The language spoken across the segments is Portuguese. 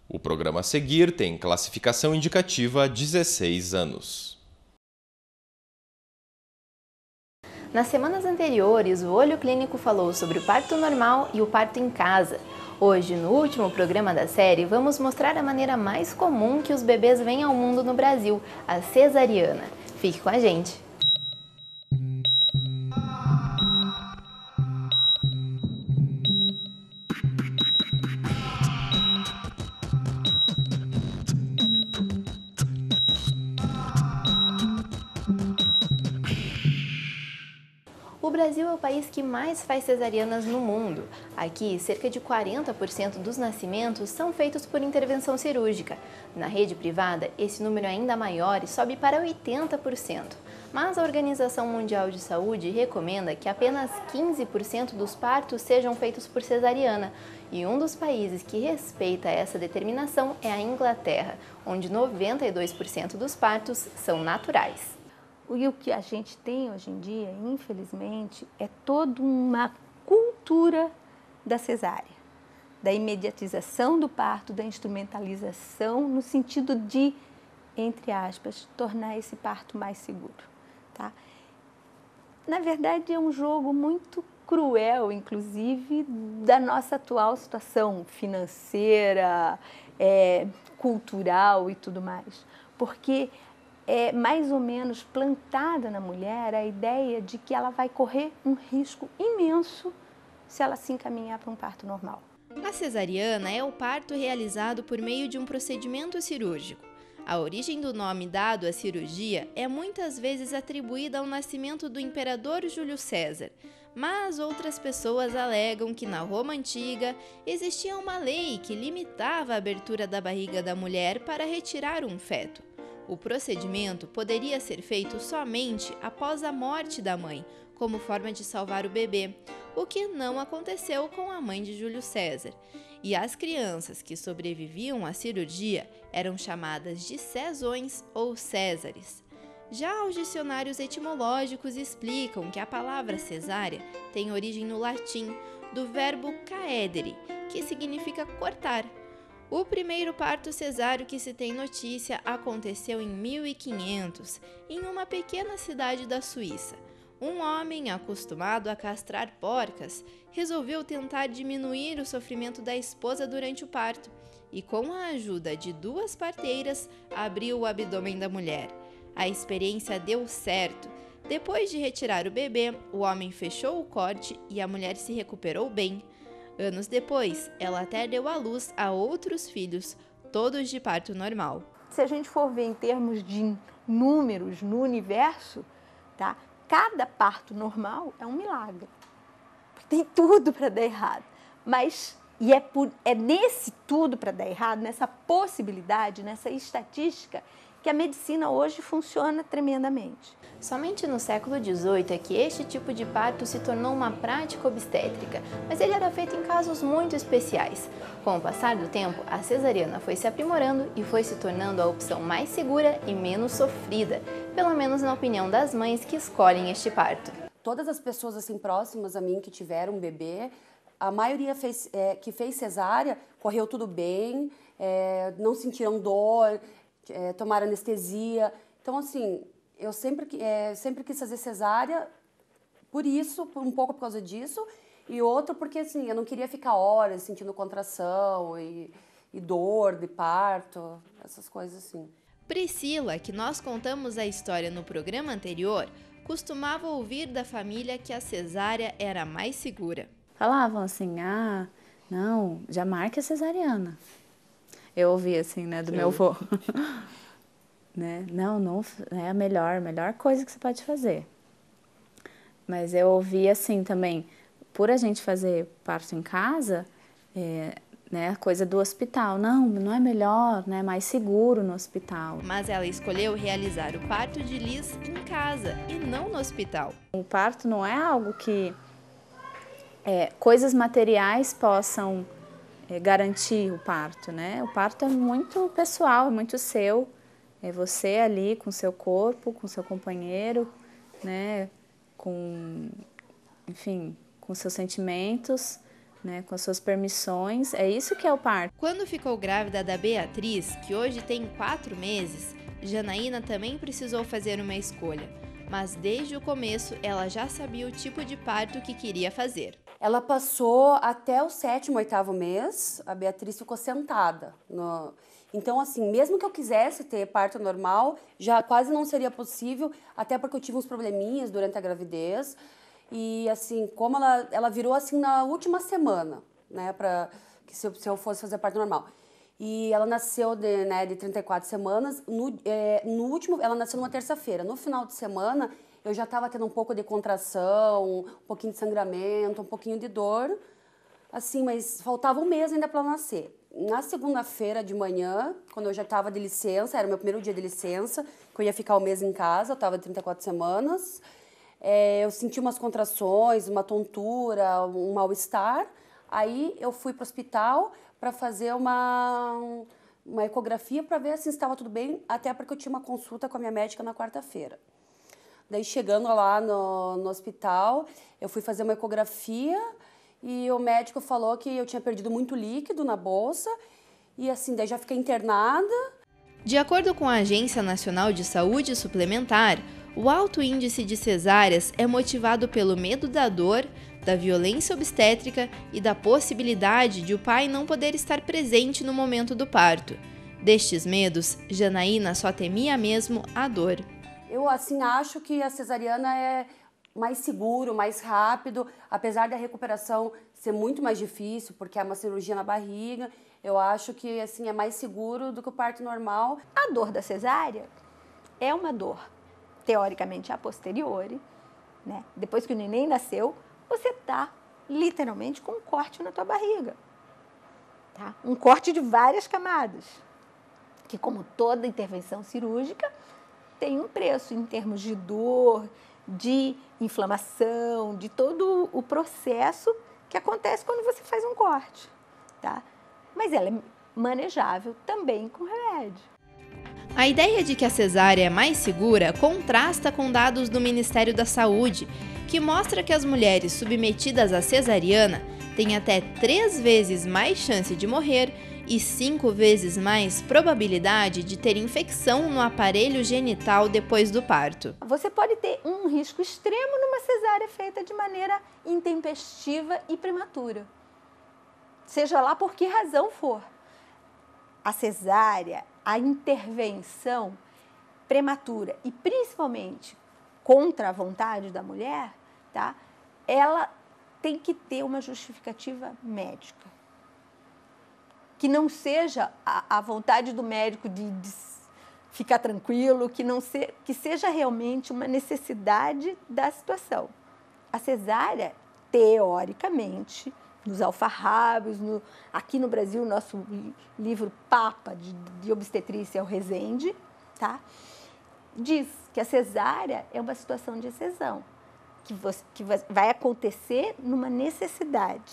O programa a seguir tem classificação indicativa 16 anos. Nas semanas anteriores, o Olho Clínico falou sobre o parto normal e o parto em casa. Hoje, no último programa da série, vamos mostrar a maneira mais comum que os bebês vêm ao mundo no Brasil, a cesariana. Fique com a gente! O Brasil é o país que mais faz cesarianas no mundo. Aqui, cerca de 40% dos nascimentos são feitos por intervenção cirúrgica. Na rede privada, esse número é ainda maior e sobe para 80%. Mas a Organização Mundial de Saúde recomenda que apenas 15% dos partos sejam feitos por cesariana. E um dos países que respeita essa determinação é a Inglaterra, onde 92% dos partos são naturais. E o que a gente tem hoje em dia, infelizmente, é toda uma cultura da cesárea, da imediatização do parto, da instrumentalização, no sentido de, entre aspas, tornar esse parto mais seguro. Tá? Na verdade, é um jogo muito cruel, inclusive, da nossa atual situação financeira, cultural e tudo mais, porque é mais ou menos plantada na mulher a ideia de que ela vai correr um risco imenso se ela se encaminhar para um parto normal. A cesariana é o parto realizado por meio de um procedimento cirúrgico. A origem do nome dado à cirurgia é muitas vezes atribuída ao nascimento do imperador Júlio César, mas outras pessoas alegam que na Roma Antiga existia uma lei que limitava a abertura da barriga da mulher para retirar um feto. O procedimento poderia ser feito somente após a morte da mãe, como forma de salvar o bebê, o que não aconteceu com a mãe de Júlio César. E as crianças que sobreviviam à cirurgia eram chamadas de cesões ou césares. Já os dicionários etimológicos explicam que a palavra cesárea tem origem no latim, do verbo caedere, que significa cortar. O primeiro parto cesáreo que se tem notícia aconteceu em 1500, em uma pequena cidade da Suíça. Um homem acostumado a castrar porcas resolveu tentar diminuir o sofrimento da esposa durante o parto e, com a ajuda de 2 parteiras, abriu o abdômen da mulher. A experiência deu certo. Depois de retirar o bebê, o homem fechou o corte e a mulher se recuperou bem. Anos depois, ela até deu à luz a outros filhos, todos de parto normal. Se a gente for ver em termos de números no universo, tá? Cada parto normal é um milagre. Tem tudo para dar errado. Mas é nesse tudo para dar errado, nessa possibilidade, nessa estatística, que a medicina hoje funciona tremendamente. Somente no século XVIII é que este tipo de parto se tornou uma prática obstétrica, mas ele era feito em casos muito especiais. Com o passar do tempo, a cesariana foi se aprimorando e foi se tornando a opção mais segura e menos sofrida, pelo menos na opinião das mães que escolhem este parto. Todas as pessoas assim próximas a mim que tiveram um bebê, a maioria que fez cesárea, correu tudo bem, não sentiram dor, tomaram anestesia. Então, assim, eu sempre quis fazer cesárea um pouco por causa disso, e outro porque, assim, eu não queria ficar horas sentindo contração e dor de parto, essas coisas assim. Priscila, que nós contamos a história no programa anterior, costumava ouvir da família que a cesárea era mais segura. Falavam assim, não, já marque a cesariana. Eu ouvi assim, né, do meu avô. Né? Não, é a melhor coisa que você pode fazer. Mas eu ouvi assim também, por a gente fazer parto em casa, né, a coisa do hospital. Não é melhor, né, é mais seguro no hospital. Mas ela escolheu realizar o parto de Liz em casa e não no hospital. O parto não é algo que coisas materiais possam garantir o parto, né? O parto é muito pessoal, é muito seu. É você ali com seu corpo, com seu companheiro, né? Com seus sentimentos, né, com as suas permissões. É isso que é o parto. Quando ficou grávida da Beatriz, que hoje tem 4 meses, Janaína também precisou fazer uma escolha. Mas desde o começo ela já sabia o tipo de parto que queria fazer. Ela passou até o 7º, 8º mês, a Beatriz ficou sentada. Então, assim, mesmo que eu quisesse ter parto normal, já quase não seria possível, até porque eu tive uns probleminhas durante a gravidez. E, assim, como ela virou, assim, na última semana, né, se eu fosse fazer parto normal. E ela nasceu de 34 semanas, ela nasceu numa terça-feira. No final de semana, eu já estava tendo um pouco de contração, um pouquinho de sangramento, um pouquinho de dor, assim, mas faltava um mês ainda para nascer. Na segunda-feira de manhã, quando eu já estava de licença, era o meu primeiro dia de licença, que eu ia ficar um mês em casa, eu estava de 34 semanas, eu senti umas contrações, uma tontura, um mal-estar. Aí eu fui para o hospital para fazer uma ecografia para ver se estava tudo bem, até porque eu tinha uma consulta com a minha médica na quarta-feira. Daí, chegando lá no hospital, eu fui fazer uma ecografia e o médico falou que eu tinha perdido muito líquido na bolsa e, assim, daí já fiquei internada. De acordo com a Agência Nacional de Saúde Suplementar, o alto índice de cesáreas é motivado pelo medo da dor, da violência obstétrica e da possibilidade de o pai não poder estar presente no momento do parto. Destes medos, Janaína só temia mesmo a dor. Eu, assim, acho que a cesariana é mais seguro, mais rápido, apesar da recuperação ser muito mais difícil, porque é uma cirurgia na barriga, eu acho que, assim, é mais seguro do que o parto normal. A dor da cesárea é uma dor, teoricamente, a posteriori, né? Depois que o neném nasceu, você está literalmente com um corte na tua barriga, tá? Um corte de várias camadas, que, como toda intervenção cirúrgica, tem um preço em termos de dor, de inflamação, de todo o processo que acontece quando você faz um corte, tá? Mas ela é manejável também com remédio. A ideia de que a cesárea é mais segura contrasta com dados do Ministério da Saúde, que mostra que as mulheres submetidas à cesariana têm até 3 vezes mais chance de morrer e 5 vezes mais probabilidade de ter infecção no aparelho genital depois do parto. Você pode ter um risco extremo numa cesárea feita de maneira intempestiva e prematura, seja lá por que razão for. A cesárea, a intervenção prematura e principalmente contra a vontade da mulher, tá? Ela tem que ter uma justificativa médica. Que não seja a vontade do médico de ficar tranquilo, que seja realmente uma necessidade da situação. A cesárea, teoricamente, nos alfarrábios, aqui no Brasil, o nosso livro Papa de obstetrícia é o Rezende, tá? Diz que a cesárea é uma situação de exceção, que vai acontecer numa necessidade.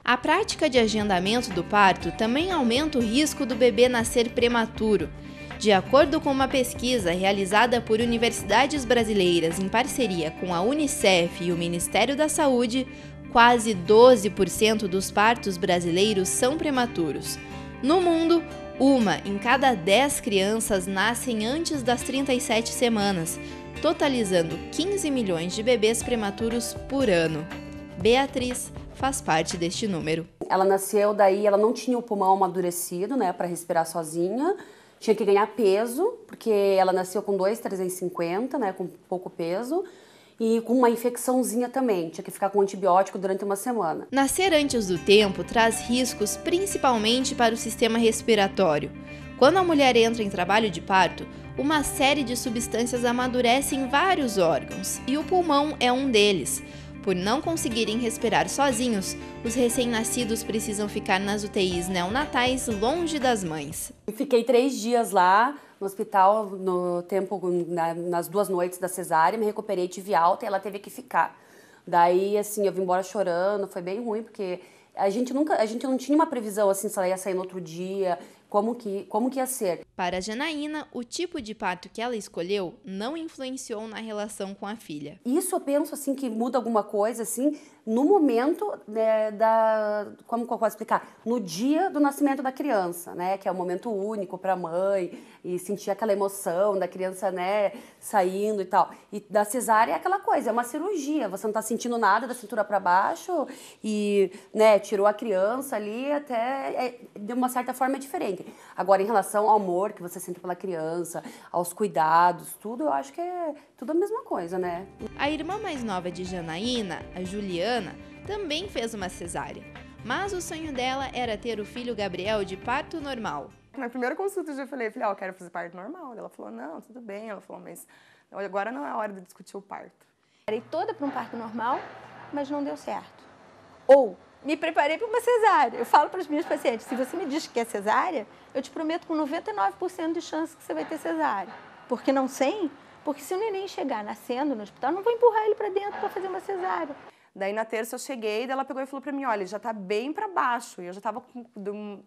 A prática de agendamento do parto também aumenta o risco do bebê nascer prematuro. De acordo com uma pesquisa realizada por universidades brasileiras em parceria com a Unicef e o Ministério da Saúde, quase 12% dos partos brasileiros são prematuros. No mundo, 1 em cada 10 crianças nascem antes das 37 semanas, totalizando 15 milhões de bebês prematuros por ano. Beatriz faz parte deste número. Ela nasceu, daí ela não tinha o pulmão amadurecido, né, para respirar sozinha. Tinha que ganhar peso, porque ela nasceu com 2,350, né, com pouco peso. E com uma infecçãozinha também, tinha que ficar com antibiótico durante uma semana. Nascer antes do tempo traz riscos principalmente para o sistema respiratório. Quando a mulher entra em trabalho de parto, uma série de substâncias amadurece em vários órgãos, e o pulmão é um deles. Por não conseguirem respirar sozinhos, os recém-nascidos precisam ficar nas UTIs neonatais longe das mães. Eu fiquei 3 dias lá no hospital, nas 2 noites da cesárea, me recuperei, tive alta e ela teve que ficar. Daí, assim, eu vim embora chorando, foi bem ruim, porque a gente não tinha uma previsão, assim, se ela ia sair no outro dia, como que ia ser. Para a Janaína, o tipo de parto que ela escolheu não influenciou na relação com a filha. Isso eu penso, assim, que muda alguma coisa, assim, no momento, né, como que eu posso explicar? No dia do nascimento da criança, né, que é um momento único para a mãe, e sentir aquela emoção da criança, né, saindo e tal. E da cesárea é aquela coisa, é uma cirurgia, você não está sentindo nada da cintura para baixo e, né, tirou a criança ali, até de uma certa forma é diferente. Agora, em relação ao amor que você sente pela criança, aos cuidados, tudo, eu acho que é tudo a mesma coisa, né? A irmã mais nova de Janaína, a Juliana, também fez uma cesárea, mas o sonho dela era ter o filho Gabriel de parto normal. Na primeira consulta eu já falei, eu quero fazer parto normal. Ela falou, não, tudo bem. Ela falou, mas agora não é a hora de discutir o parto. Preparei toda para um parto normal, mas não deu certo. Ou me preparei para uma cesárea. Eu falo para os meus pacientes, se você me diz que é cesárea, eu te prometo com 99% de chance que você vai ter cesárea. Porque não sei, porque se o neném chegar nascendo no hospital, eu não vou empurrar ele para dentro para fazer uma cesárea. Daí na terça eu cheguei, daí ela pegou e falou pra mim, olha, ele já tá bem pra baixo. E eu já tava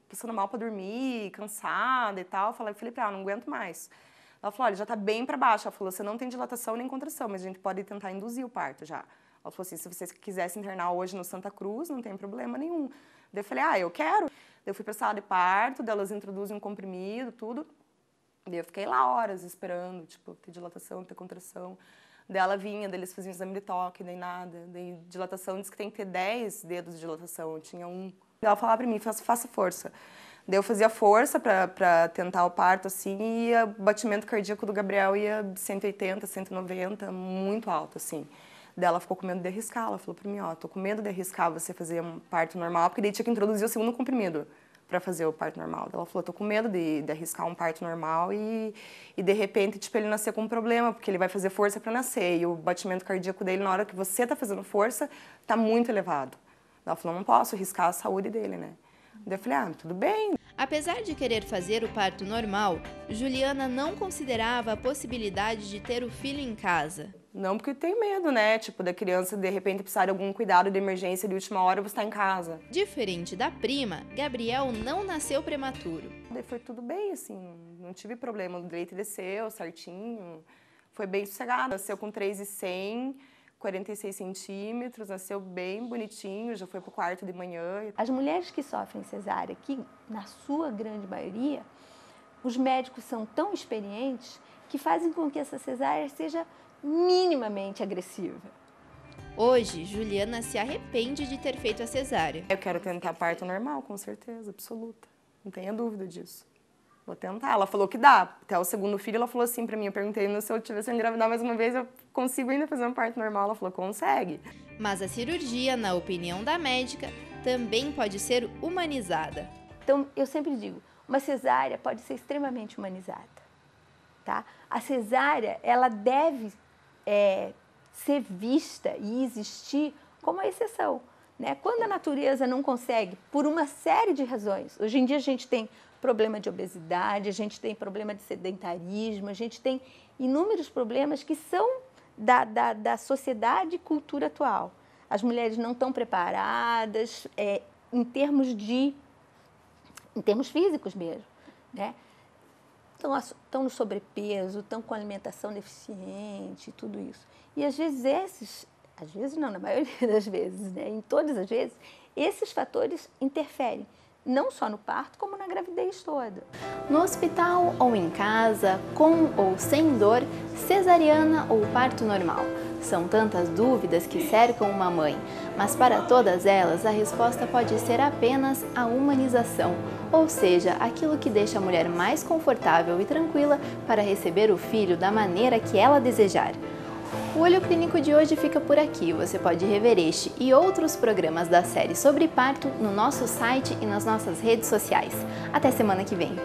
passando mal pra dormir, cansada e tal. Eu falei pra ela, não aguento mais. Ela falou, olha, já tá bem pra baixo. Ela falou, você não tem dilatação nem contração, mas a gente pode tentar induzir o parto já. Ela falou assim, se você quisesse internar hoje no Santa Cruz, não tem problema nenhum. Daí eu falei, eu quero. Daí eu fui pra sala de parto, daí elas introduzem um comprimido, tudo. Daí eu fiquei lá horas esperando, tipo, ter dilatação, ter contração. Daí ela vinha, daí eles faziam exame de toque, daí nada. Daí dilatação, diz que tem que ter 10 dedos de dilatação, eu tinha 1. Daí ela falava pra mim, faça força. Daí eu fazia força pra tentar o parto, assim, e o batimento cardíaco do Gabriel ia 180, 190, muito alto, assim. Daí ela ficou com medo de arriscar, ela falou pra mim, tô com medo de arriscar você fazer um parto normal, porque daí tinha que introduzir o segundo comprimido para fazer o parto normal. Ela falou, tô com medo de arriscar um parto normal e de repente, tipo, ele nascer com um problema, porque ele vai fazer força para nascer e o batimento cardíaco dele, na hora que você tá fazendo força, tá muito elevado. Ela falou, não posso arriscar a saúde dele, né? Daí eu falei, tudo bem. Apesar de querer fazer o parto normal, Juliana não considerava a possibilidade de ter o filho em casa. Não, porque tem medo, né? Tipo, da criança, de repente, precisar de algum cuidado de emergência de última hora, você tá em casa. Diferente da prima, Gabriel não nasceu prematuro. Daí foi tudo bem, assim, não tive problema. O leite desceu certinho, foi bem sossegado. Nasceu com 3,100, 46 centímetros, nasceu bem bonitinho, já foi pro quarto de manhã. As mulheres que sofrem cesárea, que na sua grande maioria, os médicos são tão experientes que fazem com que essa cesárea seja minimamente agressiva. Hoje, Juliana se arrepende de ter feito a cesárea. Eu quero tentar parto normal, com certeza, absoluta. Não tenha dúvida disso. Vou tentar. Ela falou que dá. Até o segundo filho, ela falou assim pra mim, eu perguntei se eu tivesse engravidar mais uma vez, eu consigo ainda fazer um parto normal? Ela falou, consegue. Mas a cirurgia, na opinião da médica, também pode ser humanizada. Então, eu sempre digo, uma cesárea pode ser extremamente humanizada, tá? A cesárea, ela deve ser vista e existir como a exceção, né? Quando a natureza não consegue, por uma série de razões, hoje em dia a gente tem problema de obesidade, a gente tem problema de sedentarismo, a gente tem inúmeros problemas que são da sociedade e cultura atual. As mulheres não estão preparadas em termos físicos mesmo, né? Estão no sobrepeso, estão com alimentação deficiente, tudo isso. E às vezes na maioria das vezes, né, em todas as vezes, esses fatores interferem, não só no parto, como na gravidez toda. No hospital ou em casa, com ou sem dor, cesariana ou parto normal? São tantas dúvidas que cercam uma mãe, mas para todas elas a resposta pode ser apenas a humanização, ou seja, aquilo que deixa a mulher mais confortável e tranquila para receber o filho da maneira que ela desejar. O Olho Clínico de hoje fica por aqui. Você pode rever este e outros programas da série sobre parto no nosso site e nas nossas redes sociais. Até semana que vem!